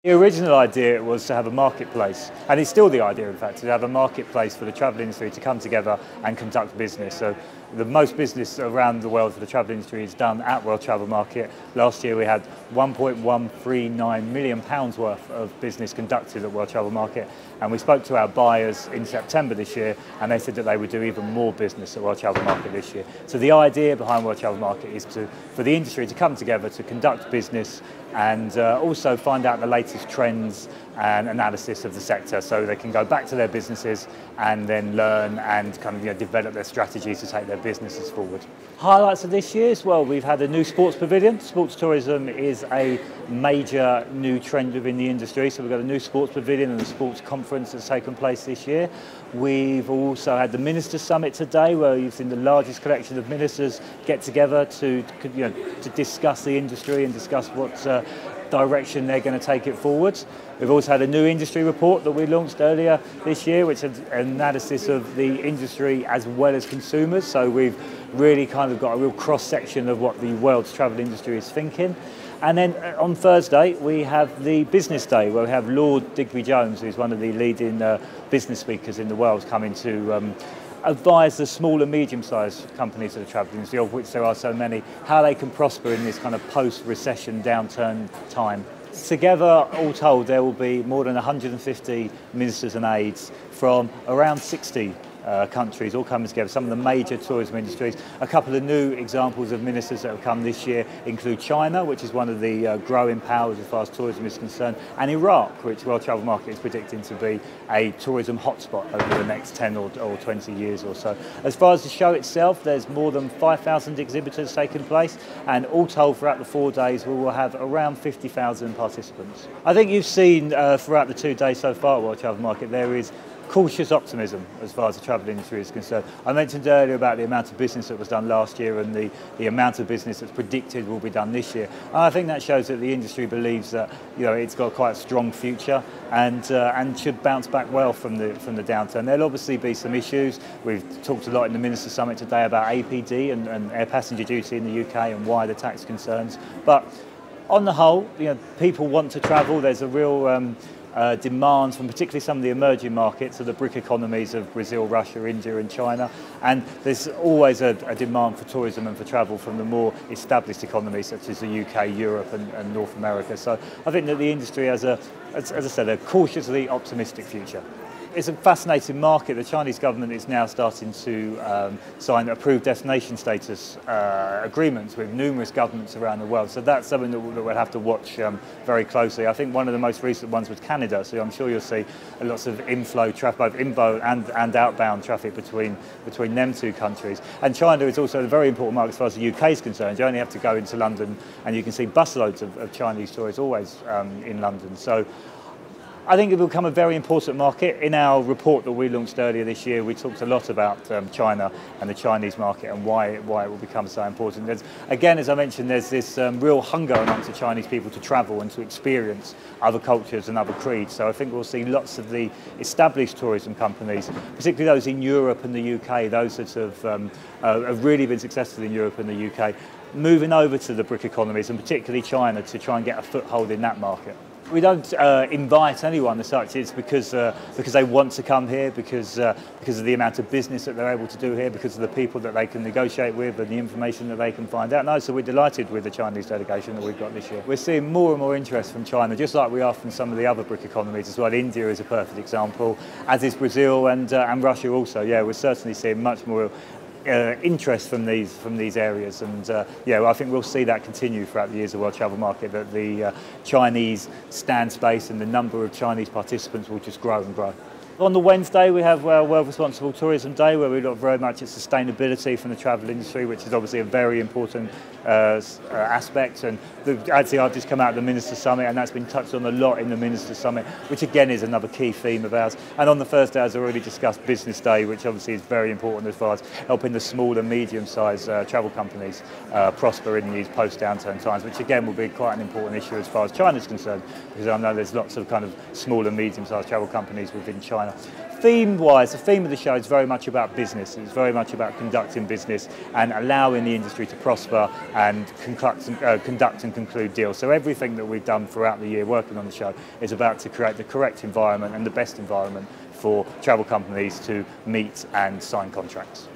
The original idea was to have a marketplace, and it's still the idea, in fact, to have a marketplace for the travel industry to come together and conduct business. So the most business around the world for the travel industry is done at World Travel Market. Last year we had £1.139 million worth of business conducted at World Travel Market, and we spoke to our buyers in September this year, and they said that they would do even more business at World Travel Market this year. So the idea behind World Travel Market is for the industry to come together to conduct business and also find out the latest trends and analysis of the sector, so they can go back to their businesses and then learn and kind of develop their strategies to take their businesses forward. Highlights of this year as well, we've had a new sports pavilion. Sports tourism is a major new trend within the industry, so we've got a new sports pavilion and a sports conference that's taken place this year. We've also had the Ministers' Summit today, where you've seen the largest collection of ministers get together to discuss the industry and discuss what direction they're going to take it forward. We've also had a new industry report that we launched earlier this year, which is an analysis of the industry as well as consumers. So we've really kind of got a real cross-section of what the world's travel industry is thinking. And then on Thursday, we have the Business Day, where we have Lord Digby-Jones, who's one of the leading business speakers in the world, coming to advise the small and medium-sized companies of the travel industry, of which there are so many, how they can prosper in this kind of post-recession downturn time. Together, all told, there will be more than 150 ministers and aides from around 60 countries all coming together, some of the major tourism industries. A couple of new examples of ministers that have come this year include China, which is one of the growing powers as far as tourism is concerned, and Iraq, which World Travel Market is predicting to be a tourism hotspot over the next 10 or 20 years or so. As far as the show itself, there's more than 5,000 exhibitors taking place, and all told throughout the 4 days we will have around 50,000 participants. I think you've seen throughout the 2 days so far at World Travel Market there is cautious optimism as far as the travel industry is concerned. I mentioned earlier about the amount of business that was done last year and the amount of business that's predicted will be done this year. And I think that shows that the industry believes that it's got quite a strong future and should bounce back well from the downturn. There'll obviously be some issues. We've talked a lot in the Ministers' Summit today about APD and air passenger duty in the UK and wider tax concerns. But on the whole, people want to travel. There's a real demand from particularly some of the emerging markets of the BRIC economies of Brazil, Russia, India and China, and there's always a demand for tourism and for travel from the more established economies such as the UK, Europe and North America. So I think that the industry has, as I said, a cautiously optimistic future. It's a fascinating market. The Chinese government is now starting to sign approved destination status agreements with numerous governments around the world. So that's something that we'll have to watch very closely. I think one of the most recent ones was Canada. So I'm sure you'll see lots of inflow traffic, both inbound and outbound traffic between them two countries. And China is also a very important market as far as the UK is concerned. You only have to go into London and you can see busloads of Chinese tourists always in London. So I think it will become a very important market. In our report that we launched earlier this year, we talked a lot about China and the Chinese market and why it will become so important. Again, as I mentioned, there's this real hunger amongst the Chinese people to travel and to experience other cultures and other creeds. So I think we'll see lots of the established tourism companies, particularly those in Europe and the UK, those that have really been successful in Europe and the UK, moving over to the BRIC economies and particularly China to try and get a foothold in that market. We don't invite anyone as such. It's because they want to come here, because of the amount of business that they're able to do here, because of the people that they can negotiate with and the information that they can find out. No, so we're delighted with the Chinese delegation that we've got this year. We're seeing more and more interest from China, just like we are from some of the other BRIC economies as well. India is a perfect example, as is Brazil and Russia also. Yeah, we're certainly seeing much more interest from these areas, and I think we'll see that continue throughout the years of World Travel Market, that the Chinese stand space and the number of Chinese participants will just grow and grow. On the Wednesday, we have World Responsible Tourism Day, where we look very much at sustainability from the travel industry, which is obviously a very important aspect. And actually, I've just come out of the Ministers' Summit, and that's been touched on a lot in the Ministers' Summit, which again is another key theme of ours. And on the Thursday, as I already discussed, Business Day, which obviously is very important as far as helping the small and medium-sized travel companies prosper in these post-downturn times, which again will be quite an important issue as far as China's concerned, because I know there's lots of kind of small and medium-sized travel companies within China. theme-wise, the theme of the show is very much about business. It's very much about conducting business and allowing the industry to prosper and conduct and conclude deals. So everything that we've done throughout the year working on the show is about to create the correct environment and the best environment for travel companies to meet and sign contracts.